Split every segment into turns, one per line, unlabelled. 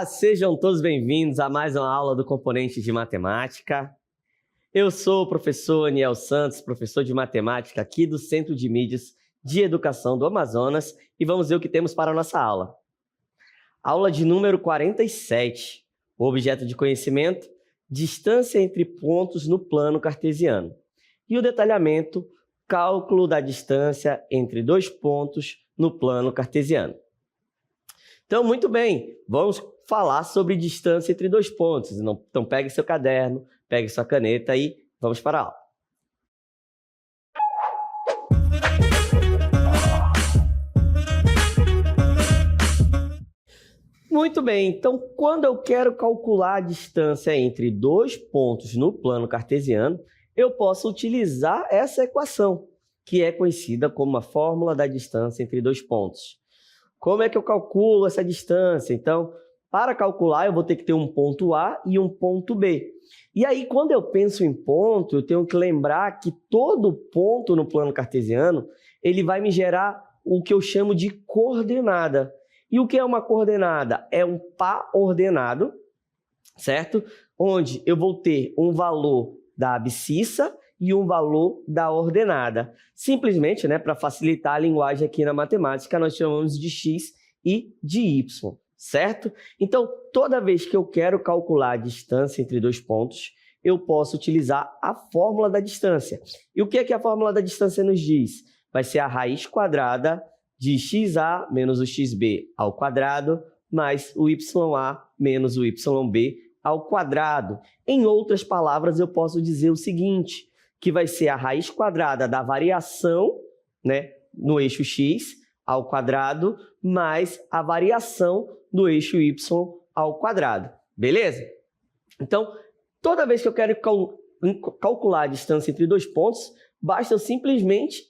Olá, sejam todos bem-vindos a mais uma aula do Componente de Matemática. Eu sou o professor Aniel Santos, professor de matemática aqui do Centro de Mídias de Educação do Amazonas, e vamos ver o que temos para a nossa aula. Aula de número 47, o objeto de conhecimento, distância entre pontos no plano cartesiano. E o detalhamento, cálculo da distância entre dois pontos no plano cartesiano. Então, muito bem, vamos falar sobre distância entre dois pontos. Então, pegue seu caderno, pegue sua caneta e vamos para a aula. Muito bem, então, quando eu quero calcular a distância entre dois pontos no plano cartesiano, eu posso utilizar essa equação, que é conhecida como a fórmula da distância entre dois pontos. Como é que eu calculo essa distância? Então, para calcular, eu vou ter que ter um ponto A e um ponto B. E aí, quando eu penso em ponto, eu tenho que lembrar que todo ponto no plano cartesiano, ele vai me gerar o que eu chamo de coordenada. E o que é uma coordenada? É um par ordenado, certo? Onde eu vou ter um valor da abscissa e um valor da ordenada. Simplesmente, para facilitar a linguagem aqui na matemática, nós chamamos de x e de y, certo? Então, toda vez que eu quero calcular a distância entre dois pontos, eu posso utilizar a fórmula da distância. E o que é que a fórmula da distância nos diz? Vai ser a raiz quadrada de xa menos o xb ao quadrado, mais o ya menos o yb ao quadrado. Em outras palavras, eu posso dizer o seguinte, que vai ser a raiz quadrada da variação, no eixo x ao quadrado, mais a variação do eixo y ao quadrado. Beleza? Então, toda vez que eu quero calcular a distância entre dois pontos, basta eu simplesmente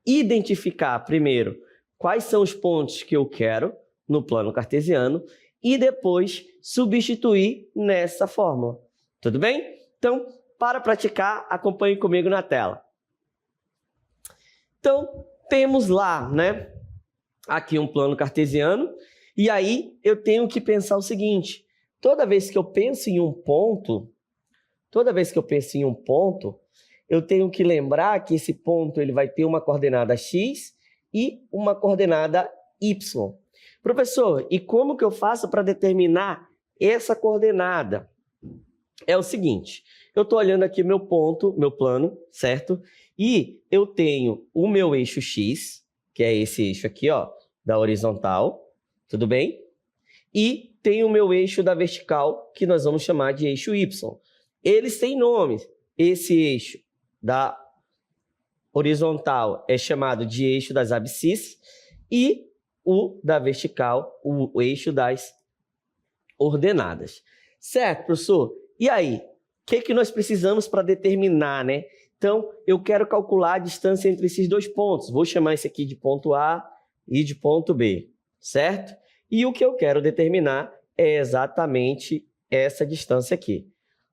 identificar primeiro quais são os pontos que eu quero no plano cartesiano e depois substituir nessa fórmula. Tudo bem? Então, para praticar, acompanhe comigo na tela. Então, temos lá, aqui um plano cartesiano, e aí eu tenho que pensar o seguinte, toda vez que eu penso em um ponto, eu tenho que lembrar que esse ponto ele vai ter uma coordenada x e uma coordenada y. Professor, e como que eu faço para determinar essa coordenada? É o seguinte, eu estou olhando aqui meu plano, certo? E eu tenho o meu eixo x, que é esse eixo aqui, ó, da horizontal, tudo bem? E tenho o meu eixo da vertical, que nós vamos chamar de eixo y. Eles têm nomes. Esse eixo da horizontal é chamado de eixo das abscissas e o da vertical, o eixo das ordenadas. Certo, professor? E aí, o que nós precisamos para determinar, Então, eu quero calcular a distância entre esses dois pontos. Vou chamar esse aqui de ponto A e de ponto B, certo? E o que eu quero determinar é exatamente essa distância aqui.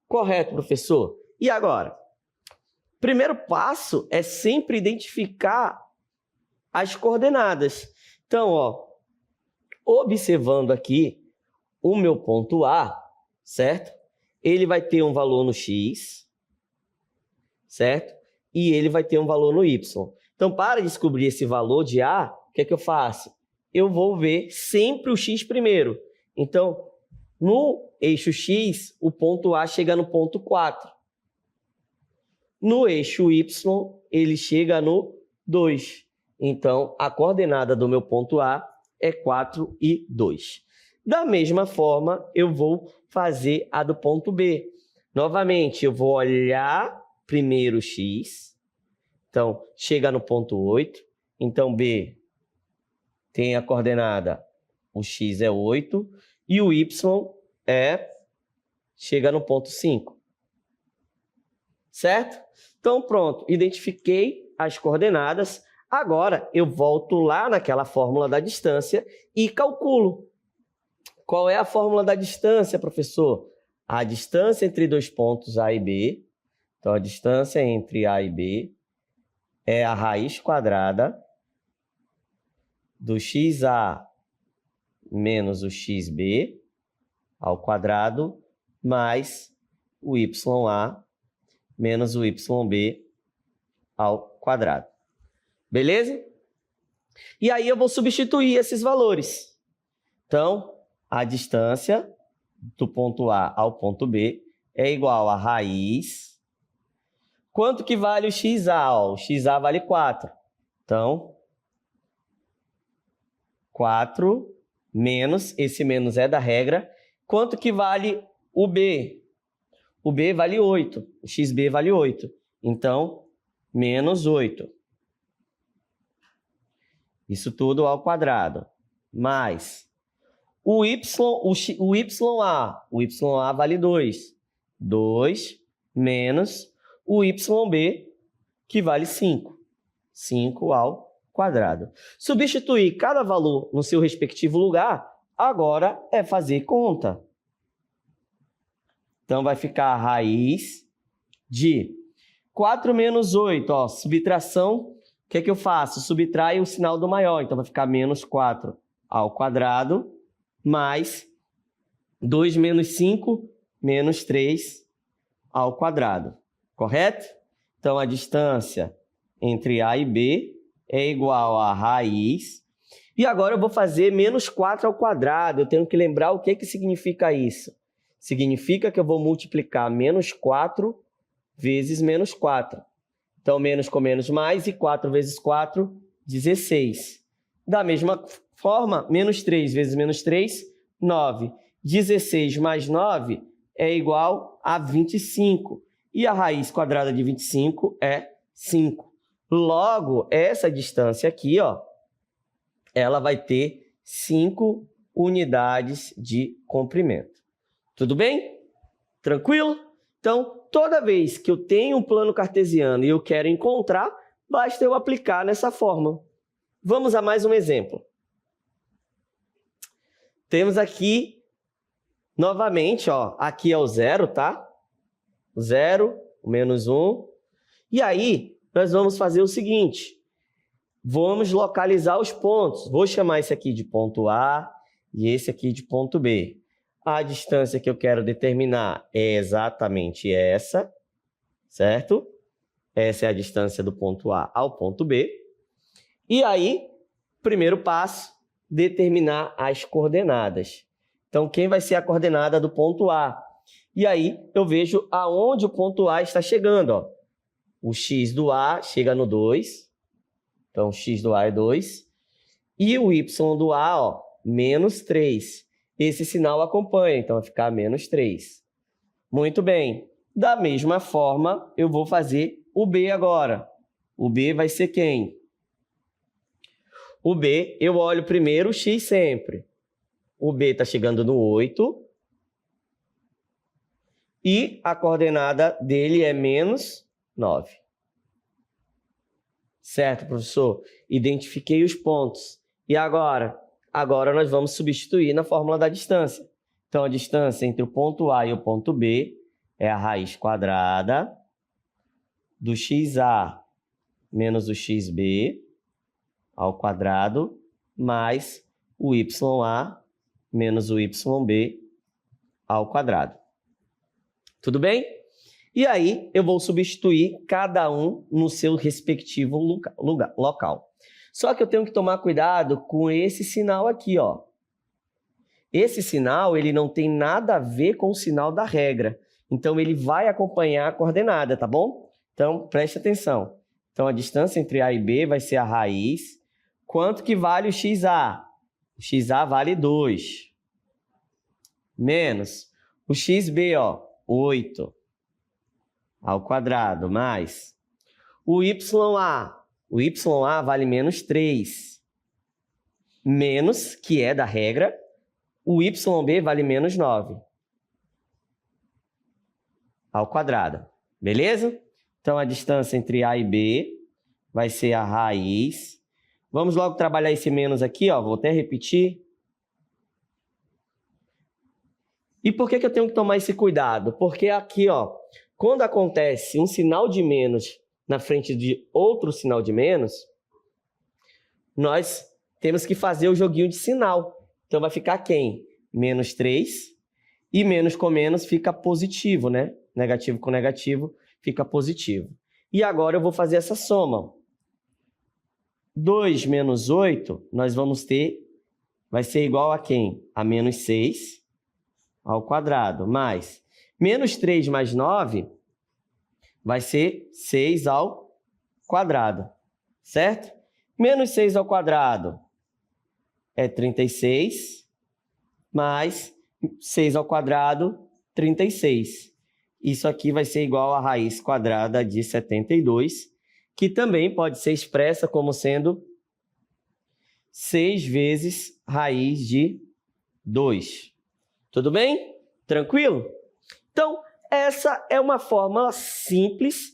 Correto, professor? E agora? Primeiro passo é sempre identificar as coordenadas. Então, observando aqui o meu ponto A, certo? Ele vai ter um valor no x, certo? E ele vai ter um valor no y. Então, para descobrir esse valor de A, o que é que eu faço? Eu vou ver sempre o x primeiro. Então, no eixo x, o ponto A chega no ponto 4. No eixo y, ele chega no 2. Então, a coordenada do meu ponto A é 4 e 2. Da mesma forma, eu vou fazer a do ponto B. Novamente, eu vou olhar primeiro x. Então, chega no ponto 8. Então, B tem a coordenada, o x é 8. E o y chega no ponto 5. Certo? Então, pronto. Identifiquei as coordenadas. Agora, eu volto lá naquela fórmula da distância e calculo. Qual é a fórmula da distância, professor? A distância entre dois pontos A e B. Então, a distância entre A e B é a raiz quadrada do xa menos o xb ao quadrado mais o YA menos o YB ao quadrado. Beleza? E aí eu vou substituir esses valores. Então, a distância do ponto A ao ponto B é igual a raiz. Quanto que vale o XA? O XA vale 4. Então, 4 menos, esse menos é da regra. Quanto que vale o B? O B vale 8. O XB vale 8. Então, menos 8. Isso tudo ao quadrado. Mais o YA vale 2. 2 menos o YB, que vale 5. 5 ao quadrado. Substituir cada valor no seu respectivo lugar, agora é fazer conta. Então, vai ficar a raiz de 4 menos 8, ó, subtração. O que é que eu faço? Subtraio o sinal do maior, então vai ficar menos 4 ao quadrado, mais 2 menos 5, menos 3 ao quadrado, correto? Então, a distância entre A e B é igual a raiz. E agora eu vou fazer menos 4 ao quadrado, eu tenho que lembrar o que significa isso. Significa que eu vou multiplicar menos 4 vezes menos 4. Então, menos com menos mais, e 4 vezes 4, 16. Da mesma forma, menos 3 vezes menos 3, 9. 16 mais 9 é igual a 25. E a raiz quadrada de 25 é 5. Logo, essa distância aqui, ó, ela vai ter 5 unidades de comprimento. Tudo bem? Tranquilo? Então, toda vez que eu tenho um plano cartesiano e eu quero encontrar, basta eu aplicar nessa fórmula. Vamos a mais um exemplo. Temos aqui, novamente, ó, aqui é o 0, tá? O 0, o menos 1. E aí, nós vamos fazer o seguinte. Vamos localizar os pontos. Vou chamar esse aqui de ponto A e esse aqui de ponto B. A distância que eu quero determinar é exatamente essa, certo? Essa é a distância do ponto A ao ponto B. E aí, primeiro passo, determinar as coordenadas. Então, quem vai ser a coordenada do ponto A? E aí, eu vejo aonde o ponto A está chegando, ó. O x do A chega no 2. Então, o x do A é 2. E o y do A, ó, menos 3. Esse sinal acompanha, então vai ficar menos 3. Muito bem. Da mesma forma, eu vou fazer o B agora. O B vai ser quem? O B, eu olho primeiro o x sempre. O B está chegando no 8. E a coordenada dele é menos 9. Certo, professor? Identifiquei os pontos. E agora? Agora nós vamos substituir na fórmula da distância. Então, a distância entre o ponto A e o ponto B é a raiz quadrada do XA menos o XB ao quadrado mais o YA menos o YB ao quadrado. Tudo bem? E aí, eu vou substituir cada um no seu respectivo local. Só que eu tenho que tomar cuidado com esse sinal aqui, ó. Esse sinal, ele não tem nada a ver com o sinal da regra. Então, ele vai acompanhar a coordenada, tá bom? Então, preste atenção. Então, a distância entre A e B vai ser a raiz. Quanto que vale o XA? O XA vale 2. Menos o XB, ó, 8 ao quadrado, mais o YA. O YA vale menos 3. Menos, que é da regra, o YB vale menos 9. Ao quadrado. Beleza? Então, a distância entre A e B vai ser a raiz. Vamos logo trabalhar esse menos aqui, ó. Vou até repetir. E por que eu tenho que tomar esse cuidado? Porque aqui, ó, quando acontece um sinal de menos na frente de outro sinal de menos, nós temos que fazer o joguinho de sinal. Então, vai ficar quem? Menos 3. E menos com menos fica positivo, né? Negativo com negativo fica positivo. E agora eu vou fazer essa soma. 2 menos 8, nós vamos ter, vai ser igual a quem? A menos 6 ao quadrado, mais menos 3 mais 9 vai ser 6 ao quadrado, certo? Menos 6 ao quadrado é 36, mais 6 ao quadrado, 36. Isso aqui vai ser igual a raiz quadrada de 72, que também pode ser expressa como sendo 6 vezes raiz de 2. Tudo bem? Tranquilo? Então, essa é uma fórmula simples,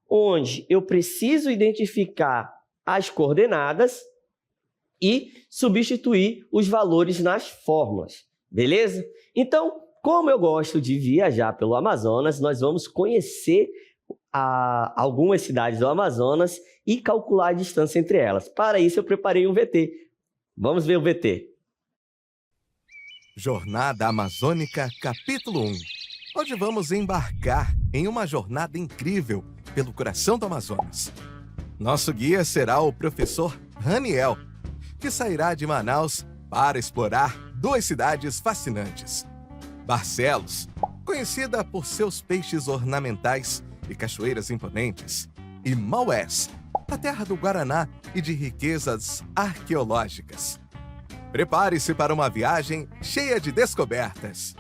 onde eu preciso identificar as coordenadas e substituir os valores nas fórmulas, beleza? Então, como eu gosto de viajar pelo Amazonas, nós vamos conhecer algumas cidades do Amazonas e calcular a distância entre elas. Para isso, eu preparei um VT. Vamos ver o VT.
Jornada Amazônica, capítulo 1. Hoje vamos embarcar em uma jornada incrível pelo coração do Amazonas. Nosso guia será o professor Raniel, que sairá de Manaus para explorar duas cidades fascinantes. Barcelos, conhecida por seus peixes ornamentais e cachoeiras imponentes, e Maués, a terra do Guaraná e de riquezas arqueológicas. Prepare-se para uma viagem cheia de descobertas.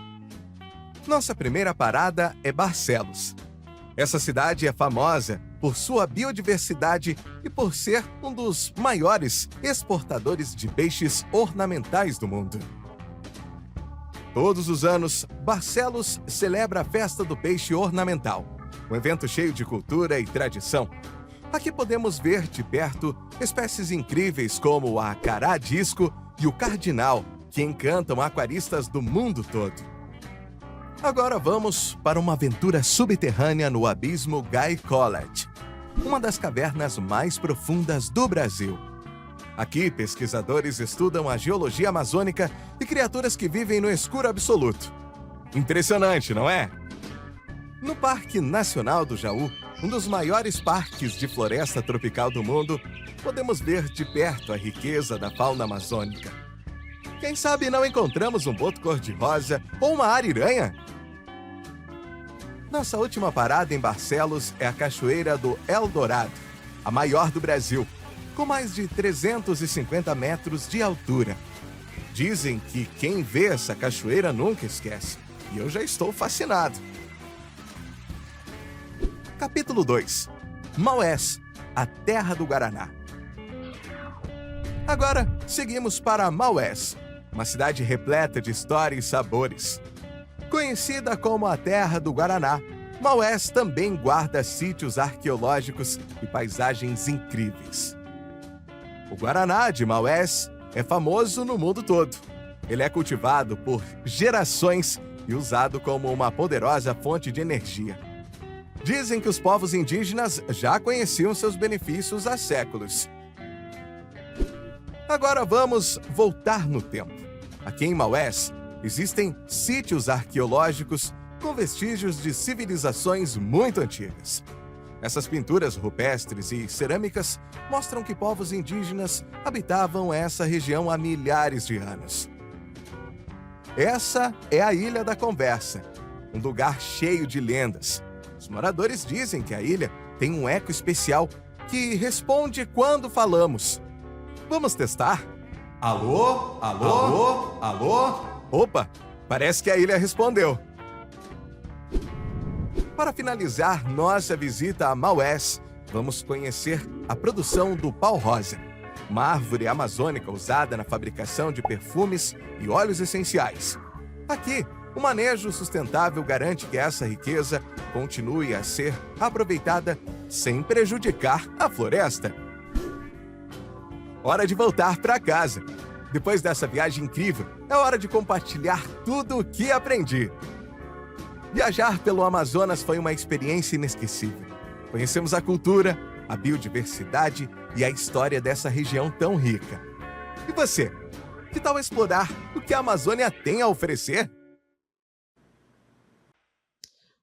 Nossa primeira parada é Barcelos. Essa cidade é famosa por sua biodiversidade e por ser um dos maiores exportadores de peixes ornamentais do mundo. Todos os anos, Barcelos celebra a Festa do Peixe Ornamental, um evento cheio de cultura e tradição. Aqui podemos ver de perto espécies incríveis como o acará-disco e o cardinal, que encantam aquaristas do mundo todo. Agora vamos para uma aventura subterrânea no abismo Gaicolet, uma das cavernas mais profundas do Brasil. Aqui, pesquisadores estudam a geologia amazônica e criaturas que vivem no escuro absoluto. Impressionante, não é? No Parque Nacional do Jaú, um dos maiores parques de floresta tropical do mundo, podemos ver de perto a riqueza da fauna amazônica. Quem sabe não encontramos um boto cor-de-rosa ou uma ariranha? Nossa última parada em Barcelos é a Cachoeira do Eldorado, a maior do Brasil, com mais de 350 metros de altura. Dizem que quem vê essa cachoeira nunca esquece, e eu já estou fascinado. Capítulo 2. Maués, a terra do Guaraná. Agora, seguimos para Maués, uma cidade repleta de história e sabores. Conhecida como a terra do Guaraná, Maués também guarda sítios arqueológicos e paisagens incríveis. O Guaraná de Maués é famoso no mundo todo. Ele é cultivado por gerações e usado como uma poderosa fonte de energia. Dizem que os povos indígenas já conheciam seus benefícios há séculos. Agora vamos voltar no tempo. Aqui em Maués, existem sítios arqueológicos com vestígios de civilizações muito antigas. Essas pinturas rupestres e cerâmicas mostram que povos indígenas habitavam essa região há milhares de anos. Essa é a Ilha da Conversa, um lugar cheio de lendas. Os moradores dizem que a ilha tem um eco especial que responde quando falamos. Vamos testar? Alô? Alô? Alô? Alô? Opa, parece que a ilha respondeu. Para finalizar nossa visita a Maués, vamos conhecer a produção do pau-rosa, uma árvore amazônica usada na fabricação de perfumes e óleos essenciais. Aqui, o manejo sustentável garante que essa riqueza continue a ser aproveitada sem prejudicar a floresta. Hora de voltar para casa. Depois dessa viagem incrível, é hora de compartilhar tudo o que aprendi. Viajar pelo Amazonas foi uma experiência inesquecível. Conhecemos a cultura, a biodiversidade e a história dessa região tão rica. E você? Que tal explorar o que a Amazônia tem a oferecer?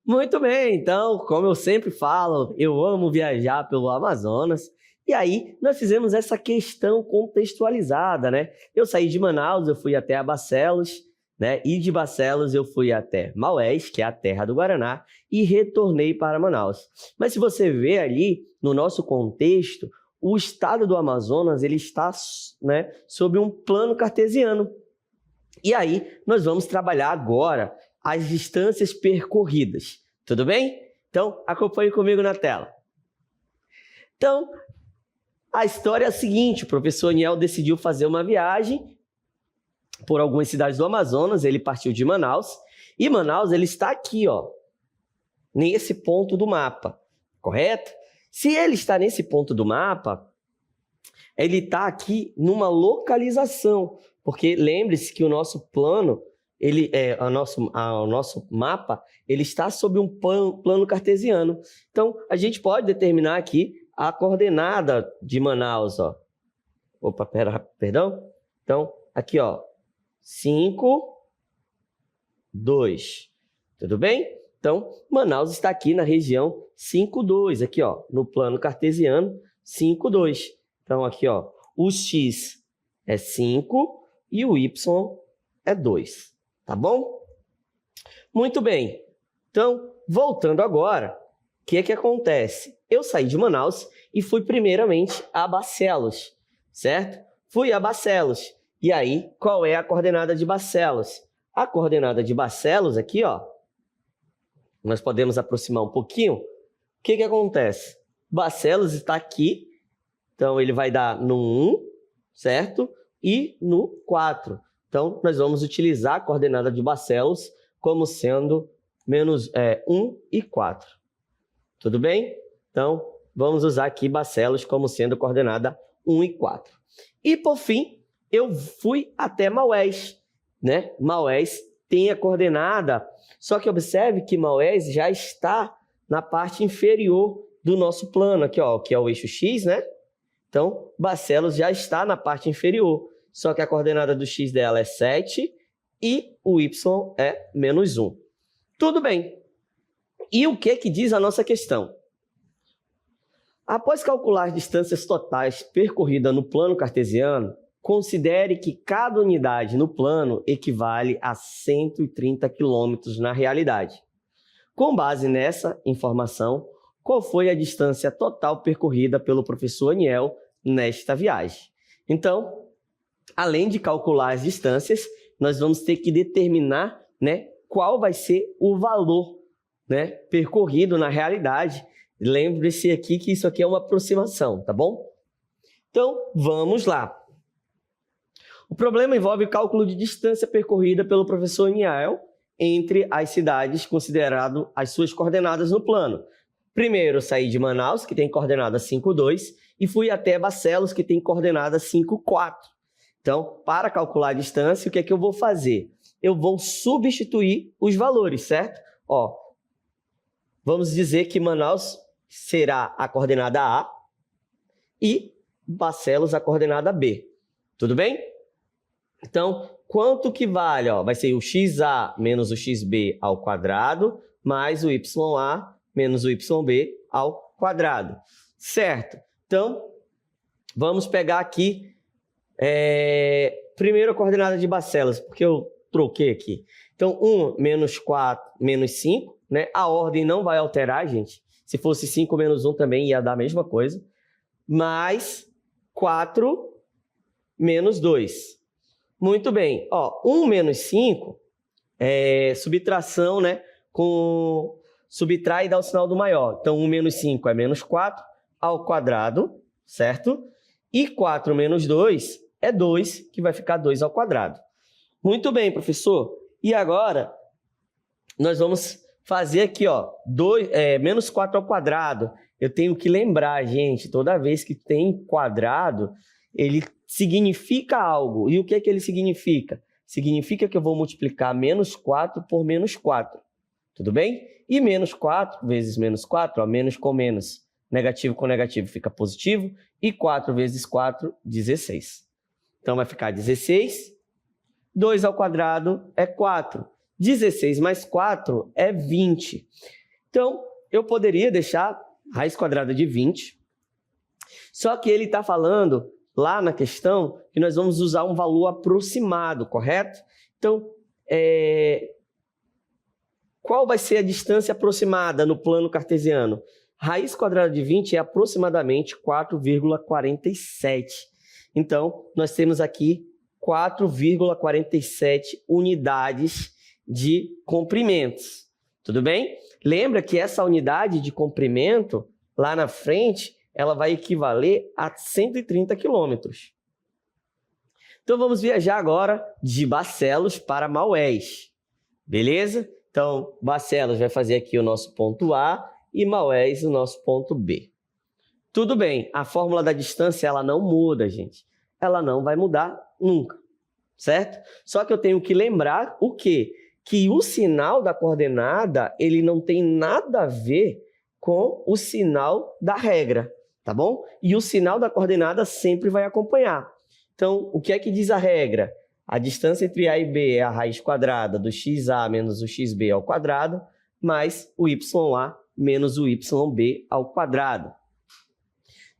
Muito bem, então, como eu sempre falo, eu amo viajar pelo Amazonas. E aí, nós fizemos essa questão contextualizada, né? Eu saí de Manaus, eu fui até a Barcelos, né? E de Barcelos eu fui até Maués, que é a terra do Guaraná, e retornei para Manaus. Mas se você vê ali, no nosso contexto, o estado do Amazonas, ele está, né, sob um plano cartesiano. E aí, nós vamos trabalhar agora as distâncias percorridas, tudo bem? Então, acompanhe comigo na tela. Então, a história é a seguinte, o professor Aniel decidiu fazer uma viagem por algumas cidades do Amazonas, ele partiu de Manaus, e Manaus ele está aqui, ó, nesse ponto do mapa, correto? Se ele está nesse ponto do mapa, ele está aqui numa localização, porque lembre-se que o nosso plano, o nosso mapa, ele está sob um plano cartesiano. Então, a gente pode determinar aqui a coordenada de Manaus, ó. Opa, perdão. Então, aqui, ó, 5, 2. Tudo bem? Então, Manaus está aqui na região 5, 2, aqui, ó, no plano cartesiano, 5, 2. Então, aqui, ó, o x é 5 e o y é 2, tá bom? Muito bem. Então, voltando agora, o que acontece? Eu saí de Manaus e fui primeiramente a Barcelos, certo? Fui a Barcelos. E aí, qual é a coordenada de Barcelos? A coordenada de Barcelos aqui, ó, nós podemos aproximar um pouquinho. O que acontece? Barcelos está aqui, então ele vai dar no 1, certo? E no 4. Então, nós vamos utilizar a coordenada de Barcelos como sendo menos 1 e 4. Tudo bem? Então, vamos usar aqui Barcelos como sendo coordenada 1 e 4. E, por fim, eu fui até Maués, né? Maués tem a coordenada, só que observe que Maués já está na parte inferior do nosso plano, aqui, ó, que é o eixo X, né? Então, Barcelos já está na parte inferior, só que a coordenada do X dela é 7 e o Y é menos 1. Tudo bem. E o que diz a nossa questão? Após calcular as distâncias totais percorridas no plano cartesiano, considere que cada unidade no plano equivale a 130 km na realidade. Com base nessa informação, qual foi a distância total percorrida pelo professor Aniel nesta viagem? Então, além de calcular as distâncias, nós vamos ter que determinar, né, qual vai ser o valor, né, percorrido na realidade. Lembre-se aqui que isso aqui é uma aproximação, tá bom? Então, vamos lá. O problema envolve o cálculo de distância percorrida pelo professor Aniel entre as cidades, considerado as suas coordenadas no plano. Primeiro, eu saí de Manaus, que tem coordenada 5, 2, e fui até Barcelos, que tem coordenada 5, 4. Então, para calcular a distância, o que é que eu vou fazer? Eu vou substituir os valores, certo? Ó, vamos dizer que Manaus será a coordenada A e Barcelos a coordenada B. Tudo bem? Então, quanto que vale? Ó, vai ser o XA menos o XB ao quadrado, mais o YA menos o YB ao quadrado. Certo? Então, vamos pegar aqui primeiro a coordenada de Barcelos, porque eu troquei aqui. Então, 1 menos 4 menos 5, né? A ordem não vai alterar, gente. Se fosse 5 menos 1 também ia dar a mesma coisa. Mais 4 menos 2. Muito bem. Ó, 1 menos 5 é subtração, né? Subtrai e dá o sinal do maior. Então, 1 menos 5 é menos 4 ao quadrado, certo? E 4 menos 2 é 2, que vai ficar 2 ao quadrado. Muito bem, professor. E agora, nós vamos fazer aqui, ó, menos 4 ao quadrado. Eu tenho que lembrar, gente, toda vez que tem quadrado, ele significa algo. E o que é que ele significa? Significa que eu vou multiplicar menos 4 por menos 4. Tudo bem? E menos 4 vezes menos 4, ó, menos com menos, negativo com negativo fica positivo. E 4 vezes 4, 16. Então, vai ficar 16. 2 ao quadrado é 4. 16 mais 4 é 20. Então, eu poderia deixar raiz quadrada de 20, só que ele está falando lá na questão que nós vamos usar um valor aproximado, correto? Então, qual vai ser a distância aproximada no plano cartesiano? Raiz quadrada de 20 é aproximadamente 4,47. Então, nós temos aqui 4,47 unidades de comprimentos. Tudo bem? Lembra que essa unidade de comprimento, lá na frente, ela vai equivaler a 130 quilômetros. Então, vamos viajar agora de Barcelos para Maués. Beleza? Então, Barcelos vai fazer aqui o nosso ponto A e Maués o nosso ponto B. Tudo bem, a fórmula da distância ela não muda, gente. Ela não vai mudar nunca, certo? Só que eu tenho que lembrar o quê? Que o sinal da coordenada, ele não tem nada a ver com o sinal da regra, tá bom? E o sinal da coordenada sempre vai acompanhar. Então, o que é que diz a regra? A distância entre A e B é a raiz quadrada do xa menos o xb ao quadrado, mais o ya menos o yb ao quadrado.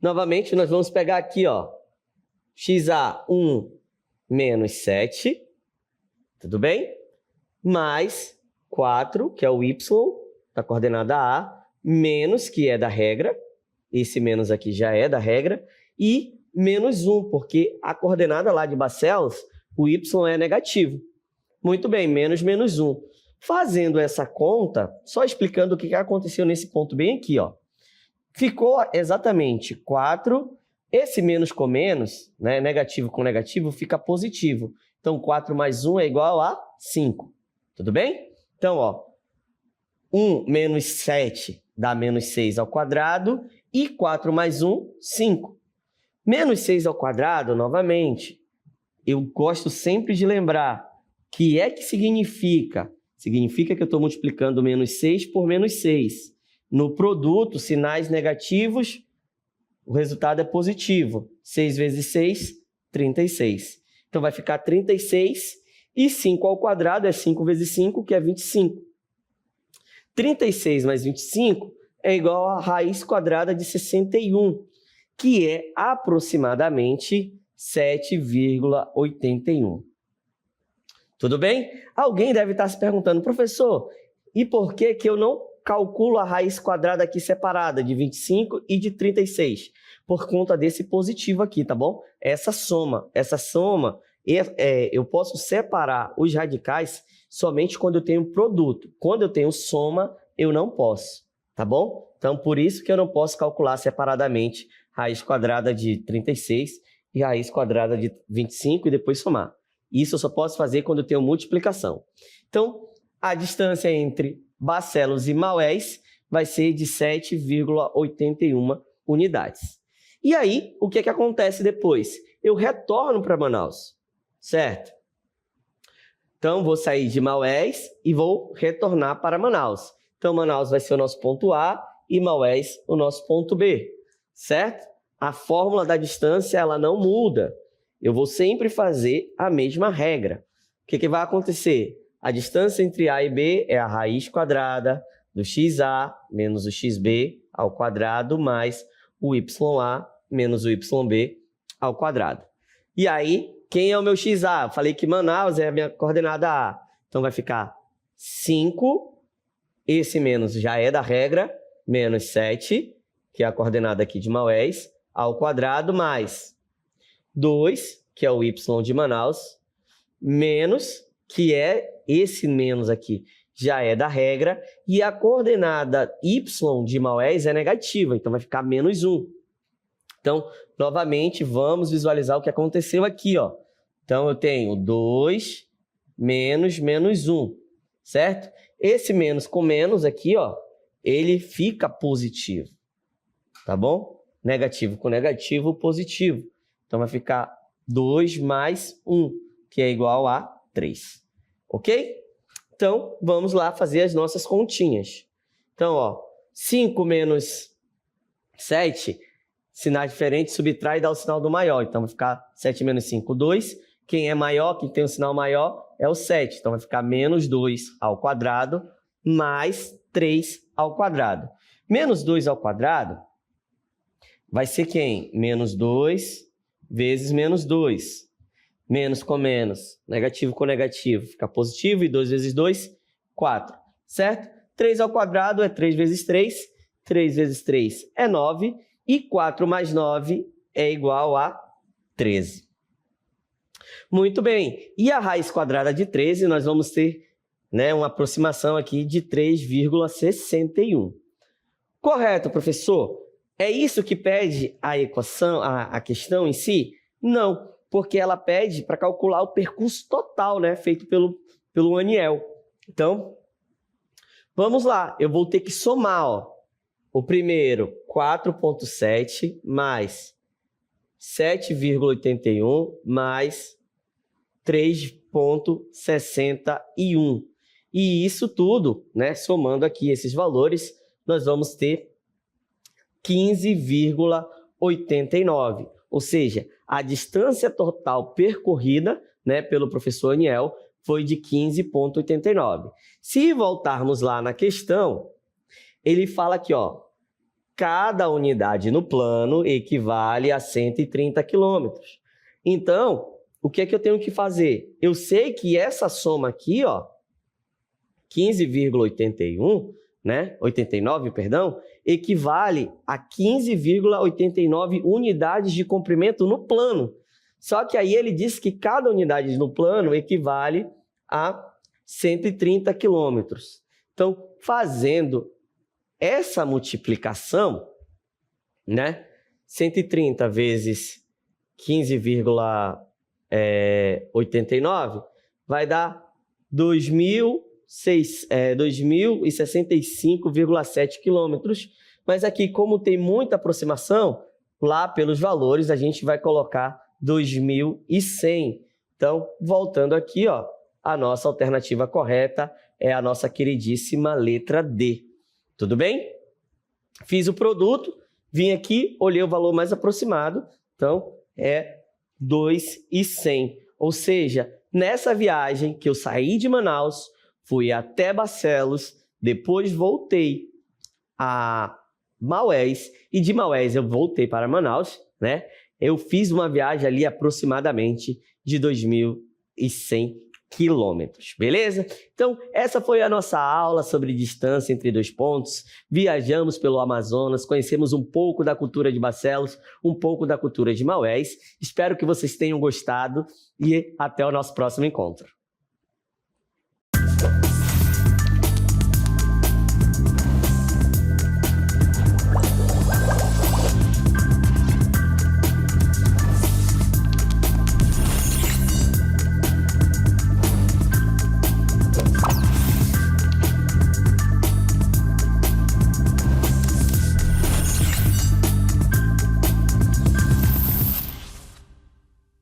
Novamente, nós vamos pegar aqui, ó, xa 1 menos 7, tudo bem? Mais 4, que é o y da coordenada A, menos, que é da regra, esse menos aqui já é da regra, e menos 1, porque a coordenada lá de Barcelos, o y é negativo. Muito bem, menos 1. Fazendo essa conta, só explicando o que aconteceu nesse ponto bem aqui, ó. Ficou exatamente 4, esse menos com menos, né, negativo com negativo, fica positivo. Então, 4 mais 1 é igual a 5. Tudo bem? Então, ó, 1 menos 7 dá menos 6 ao quadrado e 4 mais 1, 5. Menos 6 ao quadrado, novamente, eu gosto sempre de lembrar que é que significa. Significa que eu estou multiplicando menos 6 por menos 6. No produto, sinais negativos, o resultado é positivo. 6 vezes 6, 36. Então, vai ficar 36 e 5 ao quadrado é 5 vezes 5, que é 25. 36 mais 25 é igual a raiz quadrada de 61, que é aproximadamente 7,81. Tudo bem? Alguém deve estar se perguntando, professor, e por que eu não calculo a raiz quadrada aqui separada de 25 e de 36? Por conta desse positivo aqui, tá bom? Essa soma, eu posso separar os radicais somente quando eu tenho produto. Quando eu tenho soma, eu não posso, tá bom? Então, por isso que eu não posso calcular separadamente raiz quadrada de 36 e raiz quadrada de 25 e depois somar. Isso eu só posso fazer quando eu tenho multiplicação. Então, a distância entre Barcelos e Maués vai ser de 7,81 unidades. E aí, o que acontece depois? Eu retorno para Manaus, certo? Então, vou sair de Maués e vou retornar para Manaus. Então, Manaus vai ser o nosso ponto A e Maués o nosso ponto B, certo? A fórmula da distância ela não muda. Eu vou sempre fazer a mesma regra. O que vai acontecer? A distância entre A e B é a raiz quadrada do xa menos o xb ao quadrado mais o ya menos o yb ao quadrado. E aí, quem é o meu xa? Eu falei que Manaus é a minha coordenada A. Então, vai ficar 5, esse menos já é da regra, menos 7, que é a coordenada aqui de Maués, ao quadrado, mais 2, que é o y de Manaus, menos, que é esse menos aqui, já é da regra, e a coordenada y de Maués é negativa, então vai ficar menos 1. Então, novamente, vamos visualizar o que aconteceu aqui, ó. Então, eu tenho 2 menos 1, certo? Esse menos com menos aqui, ó, ele fica positivo, tá bom? Negativo com negativo, positivo. Então, vai ficar 2 mais 1, que é igual a 3. Ok? Então, vamos lá fazer as nossas continhas. Então, ó, 5 menos 7, sinais diferentes, subtrai e dá o sinal do maior. Então, vai ficar 7 menos 5, 2. Quem é maior, quem tem o sinal maior, é o 7. Então, vai ficar menos 2 ao quadrado, mais 3 ao quadrado. Menos 2 ao quadrado vai ser quem? Menos 2 vezes menos 2. Menos com menos, negativo com negativo, fica positivo, e 2 vezes 2, 4, certo? 3 ao quadrado é 3 vezes 3, 3 vezes 3 é 9, e 4 mais 9 é igual a 13. Muito bem, e a raiz quadrada de 13, nós vamos ter, né, uma aproximação aqui de 3,61. Correto, professor? É isso que pede a equação, a questão em si? Não, porque ela pede para calcular o percurso total, né, feito pelo Aniel. Então, vamos lá, eu vou ter que somar, ó, o primeiro 4,7 mais 7,81 mais 3,61. E isso tudo, né, somando aqui esses valores, nós vamos ter 15,89. Ou seja, a distância total percorrida, né, pelo professor Aniel foi de 15,89. Se voltarmos lá na questão, ele fala aqui, ó, cada unidade no plano equivale a 130 quilômetros. Então, o que é que eu tenho que fazer? Eu sei que essa soma aqui, ó, 15,81, né, 89, perdão, equivale a 15,89 unidades de comprimento no plano. Só que aí ele diz que cada unidade no plano equivale a 130 quilômetros. Então, fazendo essa multiplicação, né, 130 vezes 15,89 vai dar 2.065,7 quilômetros, mas aqui, como tem muita aproximação, lá pelos valores a gente vai colocar 2.100. Então, voltando aqui, ó, a nossa alternativa correta é a nossa queridíssima letra D. Tudo bem? Fiz o produto, vim aqui, olhei o valor mais aproximado, então é 2.100. Ou seja, nessa viagem que eu saí de Manaus, fui até Barcelos, depois voltei a Maués, e de Maués eu voltei para Manaus, né? Eu fiz uma viagem ali aproximadamente de 2.100 quilômetros, beleza? Então, essa foi a nossa aula sobre distância entre dois pontos. Viajamos pelo Amazonas, conhecemos um pouco da cultura de Barcelos, um pouco da cultura de Maués. Espero que vocês tenham gostado e até o nosso próximo encontro.